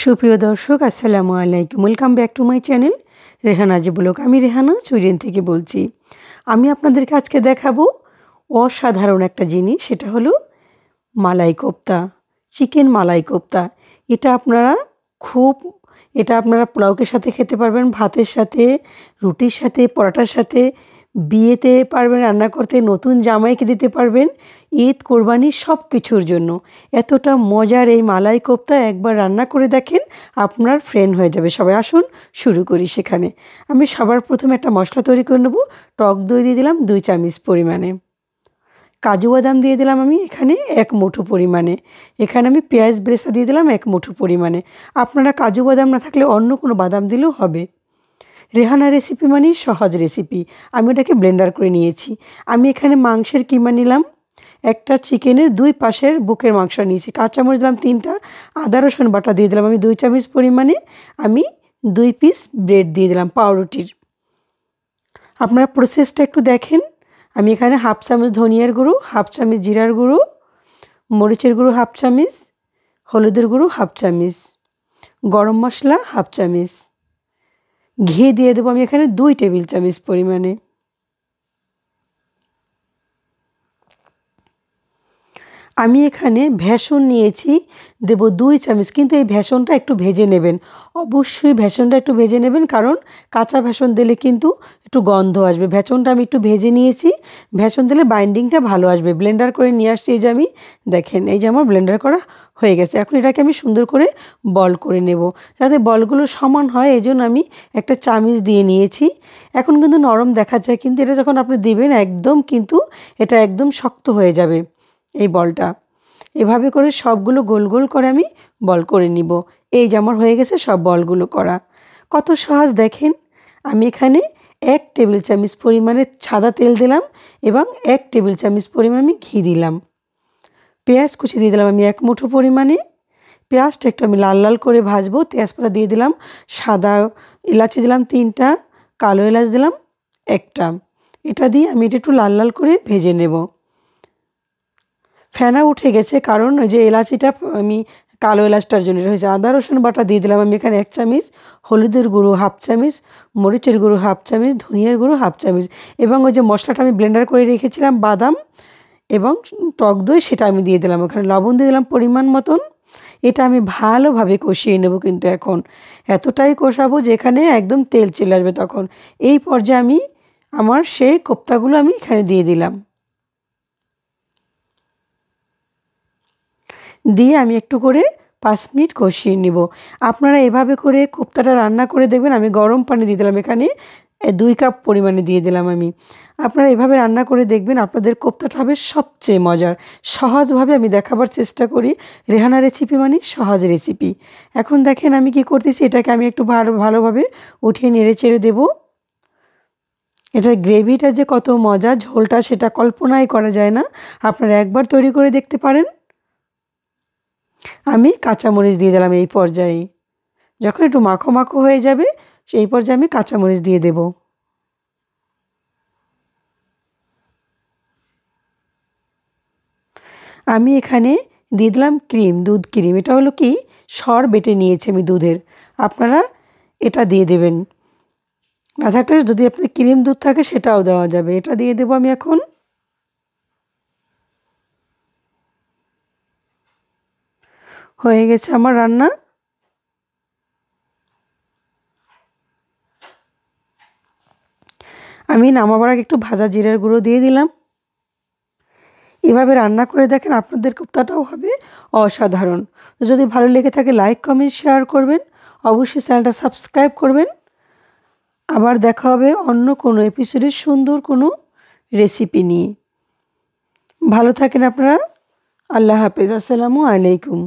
সুপ্রিয় দর্শক আসসালামু আলাইকুম, welcome back to my channel Rehana G blog. আমি রেহানা চুইরেন থেকে বলছি। আমি আপনাদেরকে আজকে দেখাবো অসাধারণ একটা জিনিস, সেটা হলো মালাই কোপ্তা, চিকেন মালাই কোপ্তা। এটা আপনারা খুব এটা আপনারা পোলাওর সাথে খেতে পারবেন, ভাতের সাথে, রুটির সাথে, পরোটার সাথে, বিয়েতে পারবেন রান্না করতে, নতুন জামাইকে দিতে পারবেন, ঈদ কোরবানি সব কিছুর জন্য। এতটা মজার এই মালাই কোপ্তা একবার রান্না করে দেখেন, আপনার ফ্রেন্ড হয়ে যাবে সবাই। আসুন শুরু করি। সেখানে আমি সবার প্রথমে একটা মশলা তৈরি করে নেব। টক দই দিয়ে দিলাম 2 চামচ পরিমাণে, কাজু বাদাম দিয়ে দিলাম আমি এখানে 1 মুঠো পরিমাণে, এখানে আমি পেঁয়াজ ব্রেসা দিয়ে দিলাম 1 মুঠো পরিমাণে। আপনারা কাজু বাদাম না থাকলে অন্য কোনো বাদাম দিলেও হবে। রেহানা রেসিপি মানেই সহজ রেসিপি। আমি ওটাকে ব্লেন্ডার করে নিয়েছি। আমি এখানে মাংসের কিমা নিলাম, একটা চিকেনের 2 পাশের বুকের মাংস নিয়েছি, কাঁচামরিচ দিলাম 3টা, আদা রসুন বাটা দিয়ে দিলাম আমি 2 চামচ পরিমাণে, আমি 2 পিস ব্রেড দিয়ে দিলাম পাউরুটির। আপনারা প্রসেসটা একটু দেখেন। আমি এখানে 1/2 চামচ ধনিয়ার গুঁড়ো, 1/2 চামচ জিরার গুঁড়ো, মরিচের গুঁড়ো 1/2 চামচ, হলুদের গুঁড়ো 1/2 চামচ, গরম মশলা 1/2 চামচ, ঘি দিয়ে দেবো আমি এখানে 2 টেবিল চামচ পরিমাণে। আমি এখানে ভেষণ নিয়েছি, দেব 2 চামচ, কিন্তু এই ভেষণটা একটু ভেজে নেবেন। অবশ্যই ভেষণটা একটু ভেজে নেবেন, কারণ কাঁচা ভেষণ দিলে কিন্তু একটু গন্ধ আসবে। ভেষণটা আমি একটু ভেজে নিয়েছি, ভেষণ দিলে বাইন্ডিংটা ভালো আসবে। ব্লেন্ডার করে নিয়ে আসছি, এই যে আমি দেখেন, এই যে আমার ব্লেন্ডার করা হয়ে গেছে। এখন এটাকে আমি সুন্দর করে বল করে নেব, যাতে বলগুলো সমান হয়। এই জন্য আমি একটা চামচ দিয়ে নিয়েছি। এখন কিন্তু নরম দেখা যায়, কিন্তু এটা যখন আপনি দিবেন একদম কিন্তু এটা একদম শক্ত হয়ে যাবে এই বলটা। এভাবে করে সবগুলো গোল গোল করে আমি বল করে নিব। এই যে আমার হয়ে গেছে সব বলগুলো করা। কত সহজ দেখেন। আমি এখানে 1 টেবিল চামচ পরিমাণে সাদা তেল দিলাম এবং 1 টেবিল চামচ পরিমাণ আমি ঘি দিলাম। পেঁয়াজ কুচি দিয়ে দিলাম আমি 1 মুঠো পরিমাণে। পেঁয়াজটা একটু আমি লাল লাল করে ভাজবো। তেজপাতা দিয়ে দিলাম, সাদা এলাচি দিলাম 3টা, কালো এলাচ দিলাম 1টা। এটা দিয়ে আমি এটা একটু লাল লাল করে ভেজে নেব। ফেনা উঠে গেছে, কারণ ওই যে এলাচিটা আমি কালো এলাচটার জন্য হয়েছে। আদা রসুন বাটা দিয়ে দিলাম আমি এখানে 1 চামচ, হলুদের গুঁড়ো 1/2 চামচ, মরিচের গুঁড়ো 1/2 চামচ, ধনিয়ার গুঁড়ো 1/2 চামচ, এবং ওই যে মশলাটা আমি ব্লেন্ডার করে রেখেছিলাম বাদাম এবং টক দই, সেটা আমি দিয়ে দিলাম। ওখানে লবণ দিয়ে দিলাম পরিমাণ মতন। এটা আমি ভালোভাবে কষিয়ে নেব, কিন্তু এখন এতটাই কষাবো যেখানে একদম তেল চলে আসবে। তখন এই পর্যায়ে আমি আমার সেই কোপ্তাগুলো আমি এখানে দিয়ে দিলাম, দিয়ে আমি একটু করে 5 মিনিট কষিয়ে নেব। আপনারা এভাবে করে কোপ্তাটা রান্না করে দেখবেন। আমি গরম পানি দিয়ে দিলাম এখানে 2 কাপ পরিমাণে দিয়ে দিলাম আমি। আপনারা এভাবে রান্না করে দেখবেন, আপনাদের কোপ্তাটা হবে সবচেয়ে মজার। সহজভাবে আমি দেখাবার চেষ্টা করি। রেহানা রেসিপি মানে সহজ রেসিপি। এখন দেখেন আমি কি করতেছি, এটাকে আমি একটু ভালোভাবে উঠিয়ে নেড়ে চেড়ে দেবো। এটার গ্রেভিটা যে কত মজা, ঝোলটা সেটা কল্পনাই করা যায় না। আপনারা একবার তৈরি করে দেখতে পারেন। আমি কাঁচামরিচ দিয়ে দিলাম এই পর্যায়ে। যখন একটু মাখো মাখো হয়ে যাবে সেই পর্যায়ে আমি কাঁচামরিচ দিয়ে দেব। আমি এখানে দিয়ে দিলাম ক্রিম, দুধ ক্রিম। এটা হলো কি, সর বেটে নিয়েছি আমি দুধের। আপনারা এটা দিয়ে দেবেন। না থাকলে যদি আপনার ক্রিম দুধ থাকে সেটাও দেওয়া যাবে। এটা দিয়ে দেবো আমি এখন। হয়ে গেছে আমার রান্না। আমি নামাবার আগে একটু ভাজা জিরার গুঁড়ো দিয়ে দিলাম। এভাবে রান্না করে দেখেন, আপনাদের কোপ্তাটাও হবে অসাধারণ। যদি ভালো লেগে থাকে লাইক কমেন্ট শেয়ার করবেন, অবশ্যই চ্যানেলটা সাবস্ক্রাইব করবেন। আবার দেখা হবে অন্য কোনো এপিসোডে সুন্দর কোনো রেসিপি নিয়ে। ভালো থাকেন আপনারা। আল্লাহ হাফেজ। আসসালামু আলাইকুম।